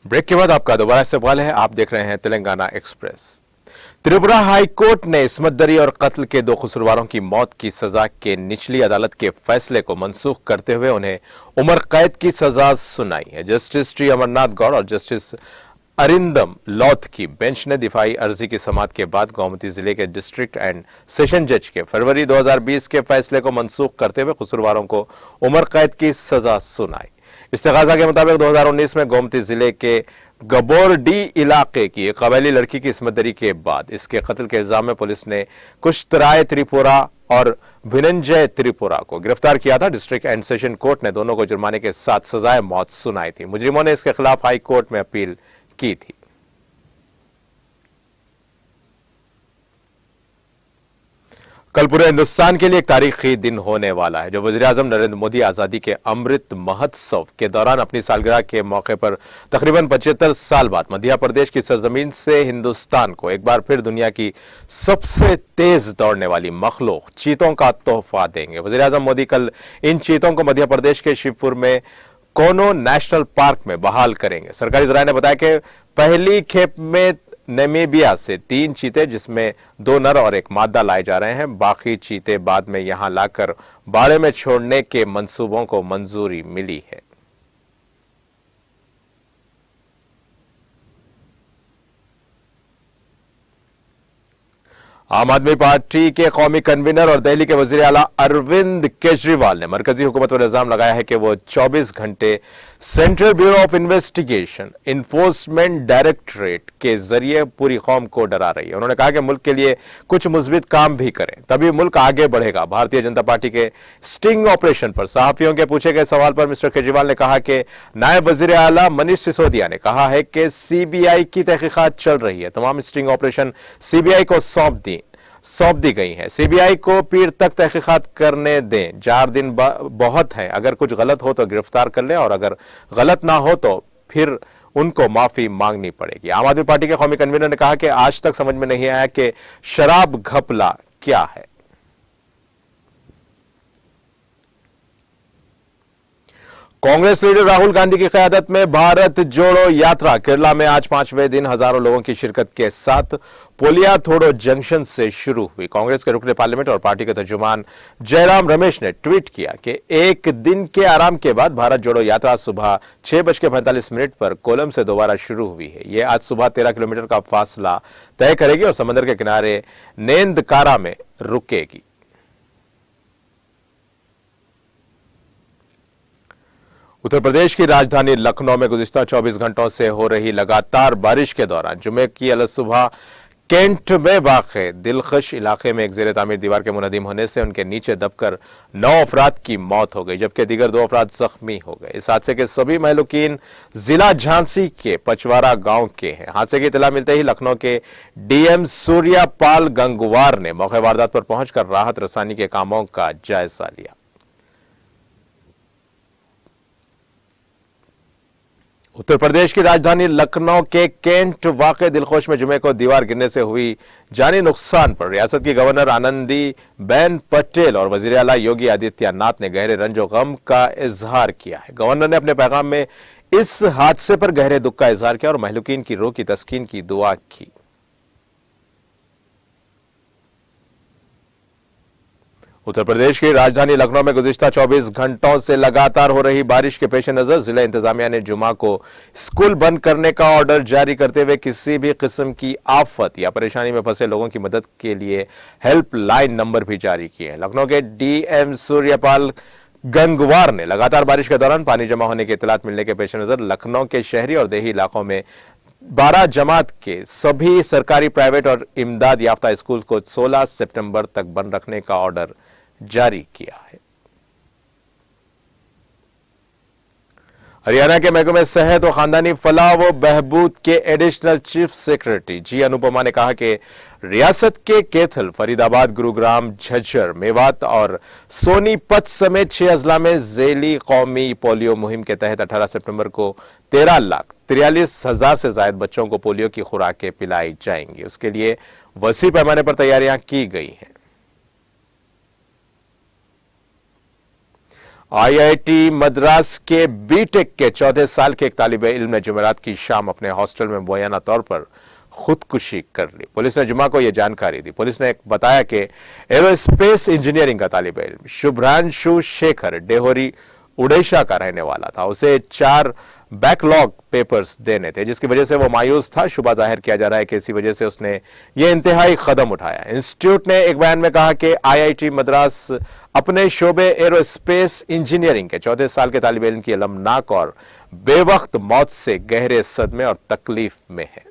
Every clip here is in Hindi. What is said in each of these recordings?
ब्रेक के बाद आपका दोबारा सवाल है। आप देख रहे हैं Telangana express. Tripura high court ने इस्मत दरी और कत्ल के 2 कसूरवारों की मौत की सजा के निचली अदालत के फैसले को मनसूख करते हुए उन्हें उम्र कैद की सजा सुनाई है। जस्टिस श्री अमरनाथ गौड़ और जस्टिस अरिंदम लौथ की बेंच ने दिफाई अर्जी की समाअत के बाद गोमती जिले के डिस्ट्रिक्ट एंड सेशन जज के फरवरी 2020 के फैसले को मनसूख करते हुए कसूरवारों को उम्र कैद की सजा सुनाई। इस्तेगाजा के मुताबिक 2019 में गोमती जिले के गबोरडी इलाके की एक कबायली लड़की की इस्मत दरी के बाद इसके कत्ल के इल्जाम में पुलिस ने कुश्तराय त्रिपुरा और भिनंजय त्रिपुरा को गिरफ्तार किया था। डिस्ट्रिक्ट एंड सेशन कोर्ट ने दोनों को जुर्माने के साथ सजाए मौत सुनाई थी। मुजरिमों ने इसके खिलाफ हाई कोर्ट में अपील की थी। कल पूरे हिंदुस्तान के लिए एक तारीखी दिन होने वाला है, जो वज़ीर-ए-आज़म नरेंद्र मोदी आजादी के अमृत महोत्सव के दौरान अपनी सालगिरह के मौके पर तकरीबन 75 साल बाद मध्य प्रदेश की सरजमीन से हिंदुस्तान को एक बार फिर दुनिया की सबसे तेज दौड़ने वाली मखलूक चीतों का तोहफा देंगे। वज़ीर-ए-आज़म मोदी कल इन चीतों को मध्य प्रदेश के शिवपुर में कोनो नेशनल पार्क में बहाल करेंगे। सरकारी जराये ने बताया कि पहली खेप में नामीबिया से 3 चीते, जिसमें 2 नर और 1 मादा लाए जा रहे हैं। बाकी चीते बाद में यहां लाकर बाड़े में छोड़ने के मंसूबों को मंजूरी मिली है। आम आदमी पार्टी के कौमी कन्वीनर और दिल्ली के वजीर आला अरविंद केजरीवाल ने मरकजी हुकूमत पर इल्जाम लगाया है कि वो 24 घंटे central bureau of investigation enforcement directorate के जरिए पूरी कौम को डरा रही है। उन्होंने कहा कि मुल्क के लिए कुछ मुस्बित काम भी करें, तभी मुल्क आगे बढ़ेगा। भारतीय जनता पार्टी के स्टिंग ऑपरेशन पर सहाफियों के पूछे गए सवाल पर मिस्टर केजरीवाल ने कहा कि नायब वजीर आला मनीष सिसोदिया ने कहा है कि सीबीआई की तहकीकात चल रही है। तमाम स्टिंग ऑपरेशन सीबीआई को सौंप दी गई है। सीबीआई को पीर तक तहकीकात करने दें। 4 दिन बहुत है। अगर कुछ गलत हो तो गिरफ्तार कर लें और अगर गलत ना हो तो फिर उनको माफी मांगनी पड़ेगी। आम आदमी पार्टी के कौमी कन्वीनर ने कहा कि आज तक समझ में नहीं आया कि शराब घपला क्या है। कांग्रेस लीडर राहुल गांधी की क़यादत में भारत जोड़ो यात्रा केरला में आज 5वें दिन हजारों लोगों की शिरकत के साथ पोलियाथोड़ो जंक्शन से शुरू हुई। कांग्रेस के रुकने पार्लियामेंट और पार्टी के तर्जुमान जयराम रमेश ने ट्वीट किया कि एक दिन के आराम के बाद भारत जोड़ो यात्रा सुबह 6:45 पर कोलम से दोबारा शुरू हुई है। यह आज सुबह 13 किलोमीटर का फासला तय करेगी और समंदर के किनारे नेंदकारा में रुकेगी। उत्तर प्रदेश की राजधानी लखनऊ में गुज़िश्ता 24 घंटों से हो रही लगातार बारिश के दौरान जुमे की अलसुबह कैंट में वाक़े दिलखश इलाके में एक ज़ेर तामीर दीवार के मुनहदिम होने से उनके नीचे दबकर 9 अफराद की मौत हो गई, जबकि दीगर 2 अफराद जख्मी हो गए। इस हादसे के सभी महलूकीन जिला झांसी के पचवारा गांव के हैं। हादसे की इत्तला मिलते ही लखनऊ के डीएम सूर्यापाल गंगवार ने मौके वारदात पर पहुंचकर राहत रसानी के कामों का जायजा लिया। उत्तर प्रदेश की राजधानी लखनऊ के कैंट वाक़े दिलखोश में जुमे को दीवार गिरने से हुई जानी नुकसान पर रियासत की गवर्नर आनंदी बेन पटेल और वज़ीर आला योगी आदित्यनाथ ने गहरे रंजो गम का इजहार किया है। गवर्नर ने अपने पैगाम में इस हादसे पर गहरे दुख का इजहार किया और महलूकीन की रूह की तस्कीन की दुआ की। उत्तर प्रदेश की राजधानी लखनऊ में गुज़िश्ता 24 घंटों से लगातार हो रही बारिश के पेश नजर जिला इंतजामिया ने जुमा को स्कूल बंद करने का ऑर्डर जारी करते हुए किसी भी किस्म की आफत या परेशानी में फंसे लोगों की मदद के लिए हेल्पलाइन नंबर भी जारी किए हैं। लखनऊ के डीएम सूर्यपाल गंगवार ने लगातार बारिश के दौरान पानी जमा होने की इत्तलात मिलने के पेश नजर लखनऊ के शहरी और देही इलाकों में 12 जमात के सभी सरकारी, प्राइवेट और इमदाद याफ्ता स्कूल को 16 सितंबर तक बंद रखने का ऑर्डर जारी किया है। हरियाणा के महकमे सेहत और खानदानी फलाह व बहबूद के एडिशनल चीफ सेक्रेटरी जी अनुपमा ने कहा कि रियासत के कैथल, फरीदाबाद, गुरुग्राम, झज्जर, मेवात और सोनीपत समेत 6 अजला में ज़ैली कौमी पोलियो मुहिम के तहत 18 सितंबर को 13,43,000 से ज्यादा बच्चों को पोलियो की खुराकें पिलाई जाएंगी। उसके लिए वसी पैमाने पर तैयारियां की गई हैं। आईआईटी मद्रास के बीटेक के चौथे साल के एक तालिब इल्म ने जुमेरात की शाम अपने हॉस्टल में मुबैना तौर पर खुदकुशी कर ली। पुलिस ने जुमा को यह जानकारी दी। पुलिस ने बताया कि एरोस्पेस इंजीनियरिंग का तालिब इल्म शुभ्रांशु शेखर डेहोरी उड़ीसा का रहने वाला था। उसे 4 बैकलॉग पेपर्स देने थे, जिसकी वजह से वो मायूस था। शुबा जाहिर किया जा रहा है कि इसी वजह से उसने ये इंतहाई कदम उठाया। इंस्टीट्यूट ने एक बयान में कहा कि आईआईटी मद्रास अपने शोबे एरोस्पेस इंजीनियरिंग के चौथे साल के तालिब इल्म की अलमनाक और बेवक्त मौत से गहरे सदमे और तकलीफ में है।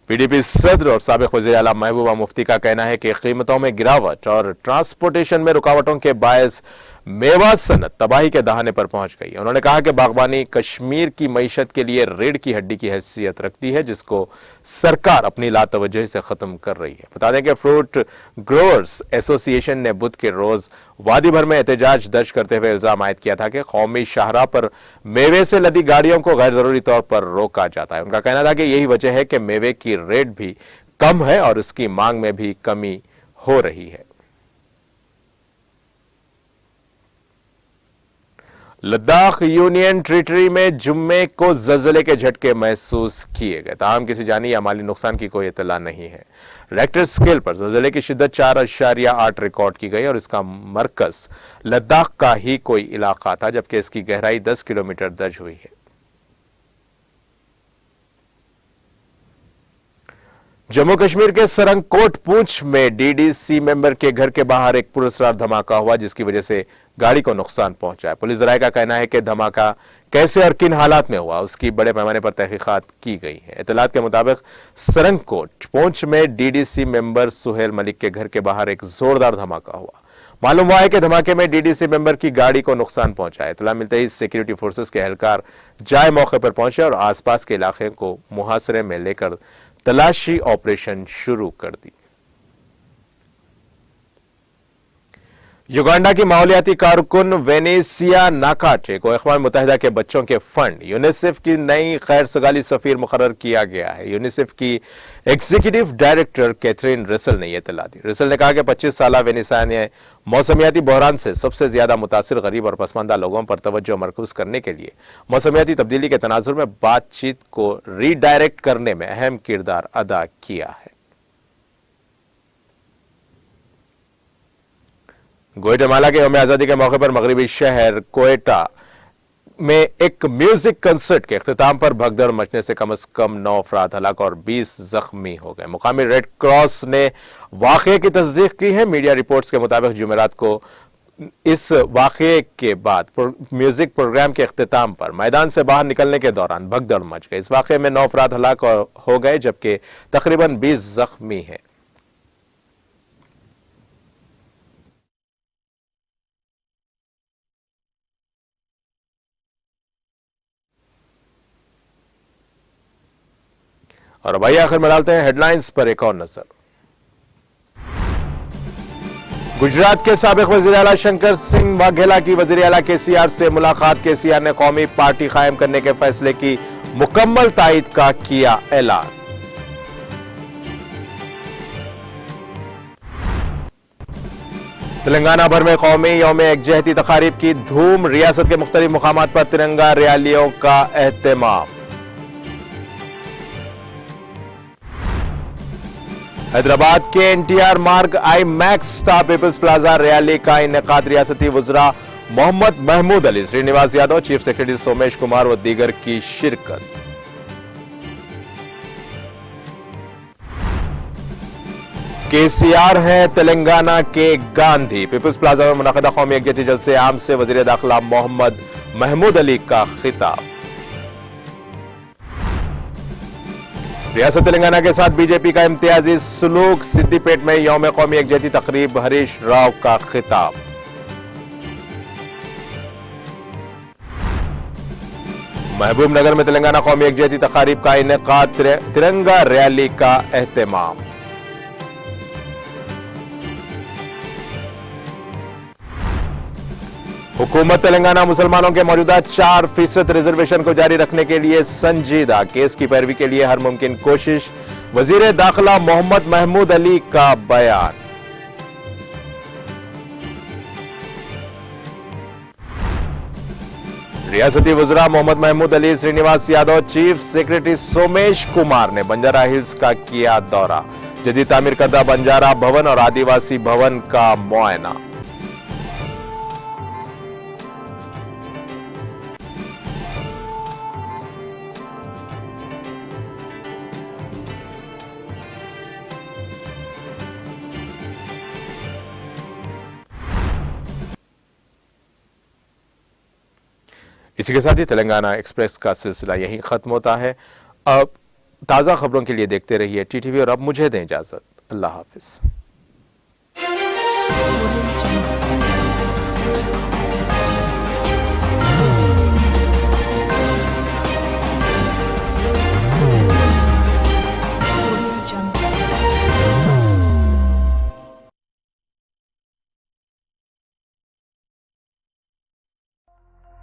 पीडीपी सदर और साबिक वज़ीर आला महबूबा मुफ्ती का कहना है कि कीमतों में गिरावट और ट्रांसपोर्टेशन में रुकावटों के बायस मेवा सनत तबाही के दहाने पर पहुंच गई। उन्होंने कहा कि बागबानी कश्मीर की मईशत के लिए रीढ़ की हड्डी की हैसियत रखती है, जिसको सरकार अपनी लातवजही से खत्म कर रही है। बता दें कि फ्रूट ग्रोअर्स एसोसिएशन ने बुध के रोज वादी भर में एहतजाज दर्ज करते हुए इल्जाम आयद किया था कि कौमी शाहराह पर मेवे से लदी गाड़ियों को गैर जरूरी तौर पर रोका जाता है। उनका कहना था कि यही वजह है कि मेवे की रेट भी कम है और उसकी मांग में भी कमी हो रही है। लद्दाख यूनियन टेरिटरी में जुम्मे को ज़लज़ले के झटके महसूस किए गए, ताहम किसी जानी या माली नुकसान की कोई इत्तला नहीं है। रेक्टर स्केल पर ज़लज़ले की शिद्दत 4.8 रिकॉर्ड की गई और इसका मरकज लद्दाख का ही कोई इलाका था, जबकि इसकी गहराई 10 किलोमीटर दर्ज हुई है। जम्मू कश्मीर के सरंगकोट पूंछ में डीडीसी मेंबर के घर के बाहर एक पुरस्कार धमाका हुआ, जिसकी वजह से गाड़ी को नुकसान पहुंचा है। पुलिस जराये का कहना है कि धमाका कैसे और किन हालात में हुआ, उसकी बड़े पैमाने पर तहकीकात की गई है। इत्तलात के मुताबिक सरंगकोट पूंछ में डीडीसी मेंबर सुहेल मलिक के घर के बाहर एक जोरदार धमाका हुआ। मालूम हुआ है कि धमाके में डीडीसी मेंबर की गाड़ी को नुकसान पहुंचा है। इत्तला मिलते ही सिक्योरिटी फोर्सेस के एहलकार जाए मौके पर पहुंचे और आसपास के इलाके को मुहासरे में लेकर तलाशी ऑपरेशन शुरू कर दी। युगांडा की माहौलियाती कारकुन वेनेसिया नाकाचे को अक़वाम मुत्तहिदा के बच्चों के फंड यूनिसेफ की नई खैर सगाली सफीर मुकर्रर किया गया है। यूनिसेफ की एग्जीक्यूटिव डायरेक्टर कैथरीन रसल ने यह इत्तला दी। रसल ने कहा कि 25 साल वेनेसिया ने मौसमियाती बहरान से सबसे ज्यादा मुतासिर गरीब और पसमानदा लोगों पर तवज्जो मरकूज करने के लिए मौसमियाती तब्दीली के तनाजुर में बातचीत को रीडायरेक्ट करने में अहम किरदार अदा किया है। ग्वाटेमाला के यौम आज़ादी के मौके पर मगरबी शहर कोएटा में एक म्यूजिक कंसर्ट के इख्तिताम पर भगदड़ मचने से कम से कम 9 अफराद हलाक और 20 जख्मी हो गए। मुकामी रेड क्रॉस ने वाक़े की तस्दीक की है। मीडिया रिपोर्ट्स के मुताबिक जुमेरात को इस वाक़े के बाद म्यूजिक प्रोग्राम के इख्तिताम पर मैदान से बाहर निकलने के दौरान भगदड़ मच गई। इस वाक़े में 9 अफराद हलाक हो गए, जबकि तकरीबन 20 जख्मी हैं। और भाई आखिर में डालते हैं हेडलाइंस पर एक और नजर। गुजरात के साबिक वज़ीर आला शंकर सिंह वाघेला की वज़ीर आला केसीआर से मुलाकात। केसीआर ने कौमी पार्टी कायम करने के फैसले की मुकम्मल तायद का किया ऐलान। तेलंगाना भर में कौमी यौम यकजहती तकारीब की धूम। रियासत के मुख्तलिफ मुकामात पर तिरंगा रैलियों का एहतमाम। हैदराबाद के NTR Marg IMAX star people's plaza rally का इनेकाद। रियासती वज़रा मोहम्मद महमूद अली, श्रीनिवास यादव, चीफ सेक्रेटरी सोमेश कुमार व दीगर की शिरकत। केसीआर हैं तेलंगाना के गांधी। पीपल्स प्लाजा में मुनक़िदा कौमी यकजहती जलसे आम से वज़ीर दाखिला मोहम्मद महमूद अली का खिताब। रियासत तेलंगाना के साथ बीजेपी का इम्तियाजी सुलूक। सिद्दीपेट में यौम कौमी यकजहती तकरीब, हरीश राव का खिताब। महबूब नगर में तेलंगाना कौमी यकजहती तकारीब का इनेकाद। तिरंगा रैली का एहतमाम। हुकूमत तेलंगाना मुसलमानों के मौजूदा 4% रिजर्वेशन को जारी रखने के लिए संजीदा। केस की पैरवी के लिए हर मुमकिन कोशिश। वजीर दाखिला मोहम्मद महमूद अली का बयान। रियासती वज़रा मोहम्मद महमूद अली, श्रीनिवास यादव, चीफ सेक्रेटरी सोमेश कुमार ने बंजारा हिल्स का किया दौरा। जदीद तामीर करदा बंजारा भवन और आदिवासी भवन का मुआयना। इसी के साथ ही तेलंगाना एक्सप्रेस का सिलसिला यहीं खत्म होता है। अब ताज़ा खबरों के लिए देखते रहिए टीटीवी और अब मुझे दें इजाजत। अल्लाह हाफिज।